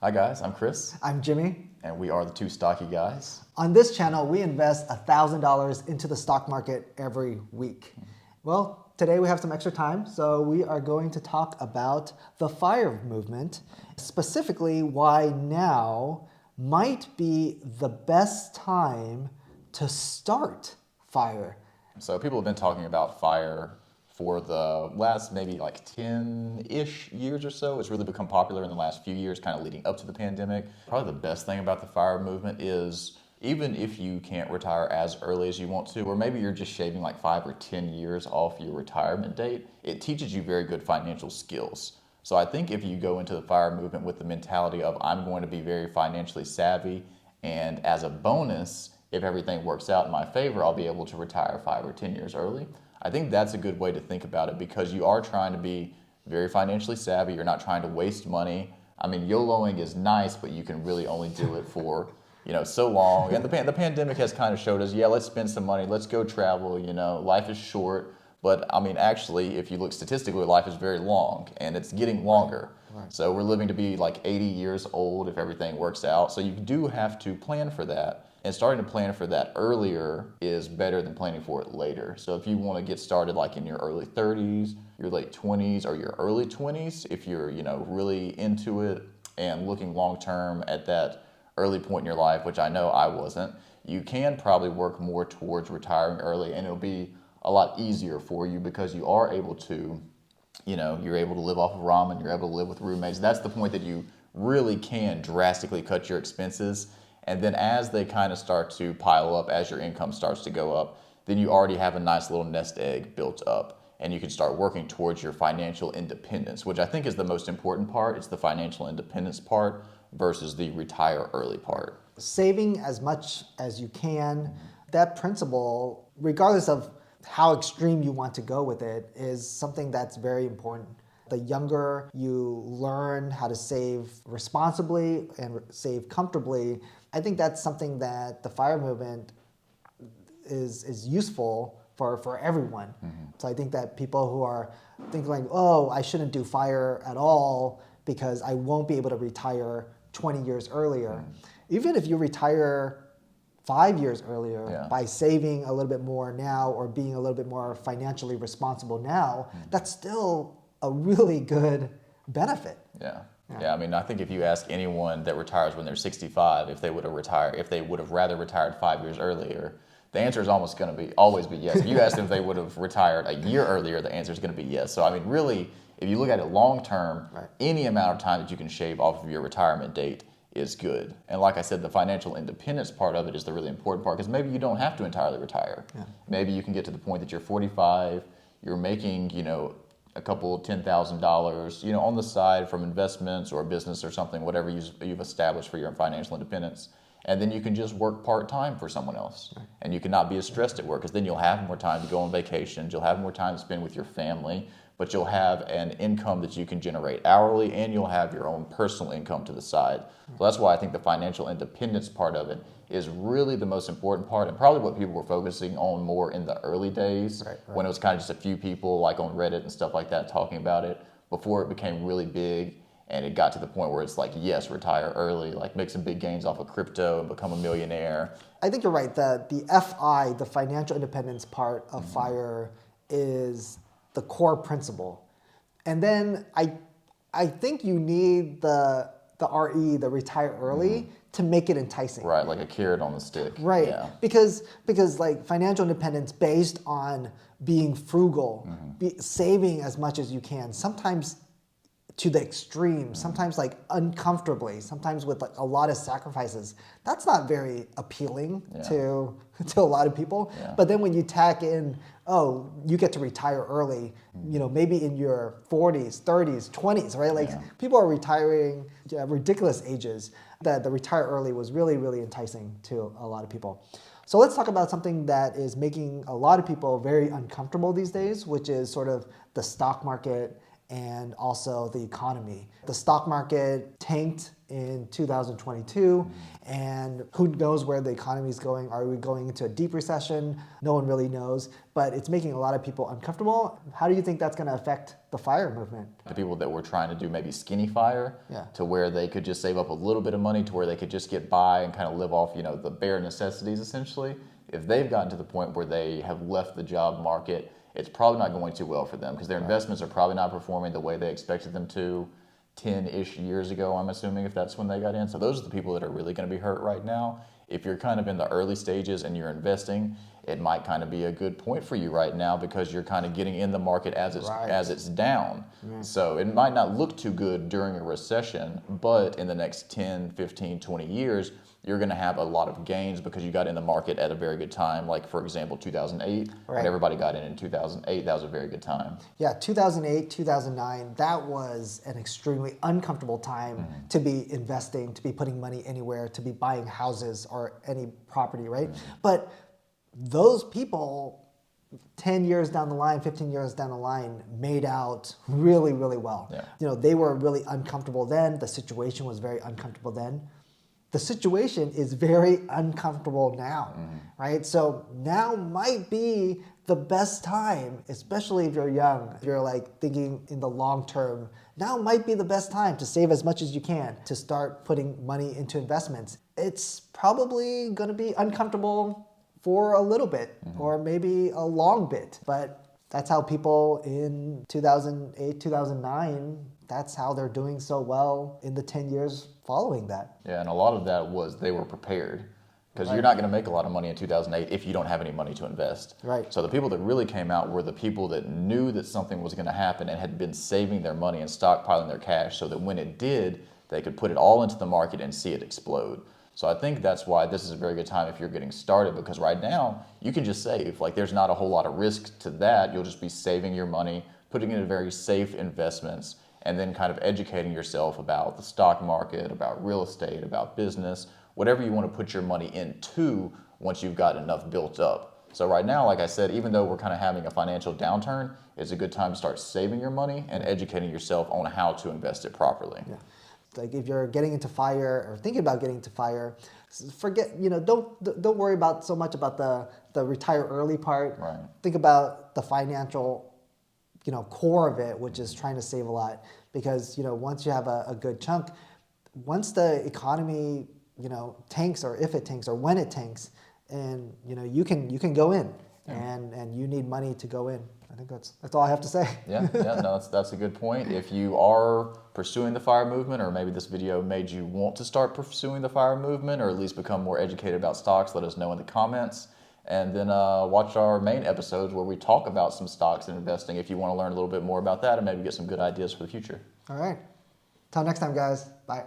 Hi guys, I'm Chris, I'm Jimmy. and we are the two stocky guys. On this channel, we invest $1,000 into the stock market every week. Well, today we have some extra time, so we are going to talk about the FIRE movement, specifically why now might be the best time to start FIRE. So people have been talking about FIRE for the last maybe like 10-ish years or so. It's really become popular in the last few years, kind of leading up to the pandemic. Probably the best thing about the FIRE movement is even if you can't retire as early as you want to, or maybe you're just shaving like 5 or 10 years off your retirement date, it teaches you very good financial skills. So I think if you go into the FIRE movement with the mentality of I'm going to be very financially savvy, and as a bonus, if everything works out in my favor, I'll be able to retire 5 or 10 years early. I think that's a good way to think about it because you are trying to be very financially savvy. You're not trying to waste money. I mean, YOLOing is nice, but you can really only do it for, so long. And the pandemic has kind of showed us, yeah, let's spend some money. Let's go travel. Life is short. But I mean, actually, if you look statistically, life is very long and it's getting longer. Right. So we're living to be like 80 years old if everything works out. So you do have to plan for that. And starting to plan for that earlier is better than planning for it later. So if you want to get started like in your early 30s, your late 20s, or your early 20s, if you're, really into it and looking long term at that early point in your life, which I know I wasn't, you can probably work more towards retiring early, and it'll be a lot easier for you because you are able to, you're able to live off of ramen, you're able to live with roommates. That's the point that you really can drastically cut your expenses. And then as they kind of start to pile up, as your income starts to go up, then you already have a nice little nest egg built up. And you can start working towards your financial independence, which I think is the most important part. It's the financial independence part versus the retire early part. Saving as much as you can, that principle, regardless of how extreme you want to go with it, is something that's very important. The younger you learn how to save responsibly and save comfortably, I think that's something that the FIRE movement is useful for everyone. Mm-hmm. So I think that people who are thinking like, oh, I shouldn't do FIRE at all because I won't be able to retire 20 years earlier. Even if you retire 5 years earlier by saving a little bit more now or being a little bit more financially responsible now, that's still a really good benefit. Yeah, I mean, I think if you ask anyone that retires when they're 65 if they would have rather retired 5 years earlier, the answer is almost going to always be yes. If you ask them if they would have retired a year earlier, the answer is going to be yes. So I mean, really, if you look at it long term, any amount of time that you can shave off of your retirement date is good. And like I said, the financial independence part of it is the really important part because maybe you don't have to entirely retire. Yeah. Maybe you can get to the point that you're 45, you're making, a couple $10,000, on the side from investments or a business or something, whatever you've established for your financial independence. And then you can just work part-time for someone else. Right. And you cannot be as stressed at work because then you'll have more time to go on vacations, you'll have more time to spend with your family, but you'll have an income that you can generate hourly and you'll have your own personal income to the side. So that's why I think the financial independence part of it is really the most important part and probably what people were focusing on more in the early days when it was kind of just a few people like on Reddit and stuff like that talking about it before it became really big and it got to the point where it's like, yes, retire early, like make some big gains off of crypto and become a millionaire. I think you're right. The FI, the financial independence part of FIRE is the core principle. And then I think you need the RE, the retire early, to make it enticing. Right, like a carrot on the stick. Right, yeah. Because like financial independence based on being frugal, saving as much as you can, sometimes to the extreme, sometimes like uncomfortably, sometimes with like a lot of sacrifices. That's not very appealing to a lot of people. Yeah. But then when you tack in, oh, you get to retire early, maybe in your 40s, 30s, 20s, right? Like people are retiring at ridiculous ages. That the retire early was really, really enticing to a lot of people. So let's talk about something that is making a lot of people very uncomfortable these days, which is sort of the stock market and also the economy. The stock market tanked in 2022, and who knows where the economy is going. Are we going into a deep recession? No one really knows, but it's making a lot of people uncomfortable. How do you think that's going to affect the FIRE movement? The people that were trying to do maybe skinny FIRE, Yeah. to where they could just save up a little bit of money to where they could just get by and kind of live off, the bare necessities essentially. If they've gotten to the point where they have left the job market, it's probably not going too well for them because their investments are probably not performing the way they expected them to 10-ish years ago, I'm assuming, if that's when they got in. So those are the people that are really going to be hurt right now. If you're kind of in the early stages and you're investing, it might kind of be a good point for you right now because you're kind of getting in the market as it's down. So it might not look too good during a recession, but in the next 10, 15, 20 years, you're going to have a lot of gains because you got in the market at a very good time. Like, for example, 2008, when everybody got in 2008, that was a very good time. Yeah, 2008, 2009, that was an extremely uncomfortable time to be investing, to be putting money anywhere, to be buying houses or any property, right? But those people, 10 years down the line, 15 years down the line, made out really, really well. Yeah. They were really uncomfortable then. The situation was very uncomfortable then. The situation is very uncomfortable now, right? So now might be the best time, especially if you're young, if you're like thinking in the long term, now might be the best time to save as much as you can, to start putting money into investments. It's probably gonna be uncomfortable for a little bit or maybe a long bit, but that's how people in 2008, 2009, that's how they're doing so well in the 10 years following that. Yeah, and a lot of that was they were prepared because you're not going to make a lot of money in 2008 if you don't have any money to invest. Right. So the people that really came out were the people that knew that something was going to happen and had been saving their money and stockpiling their cash so that when it did, they could put it all into the market and see it explode. So I think that's why this is a very good time if you're getting started, because right now you can just save. Like, there's not a whole lot of risk to that. You'll just be saving your money, putting it in very safe investments, and then kind of educating yourself about the stock market, about real estate, about business, whatever you want to put your money into once you've got enough built up. So right now, like I said, even though we're kind of having a financial downturn, it's a good time to start saving your money and educating yourself on how to invest it properly. Yeah. Like if you're getting into FIRE or thinking about getting into FIRE, forget, don't worry about so much about the retire early part. Right. Think about the financial core of it, which is trying to save a lot, because once you have a good chunk, once the economy tanks, or if it tanks or when it tanks, and you can go in, and you need money to go in. I think that's all I have to say. No, that's a good point. If you are pursuing the FIRE movement, or maybe this video made you want to start pursuing the FIRE movement, or at least become more educated about stocks, let us know in the comments. And then watch our main episodes where we talk about some stocks and investing if you want to learn a little bit more about that and maybe get some good ideas for the future. All right. Till next time, guys. Bye.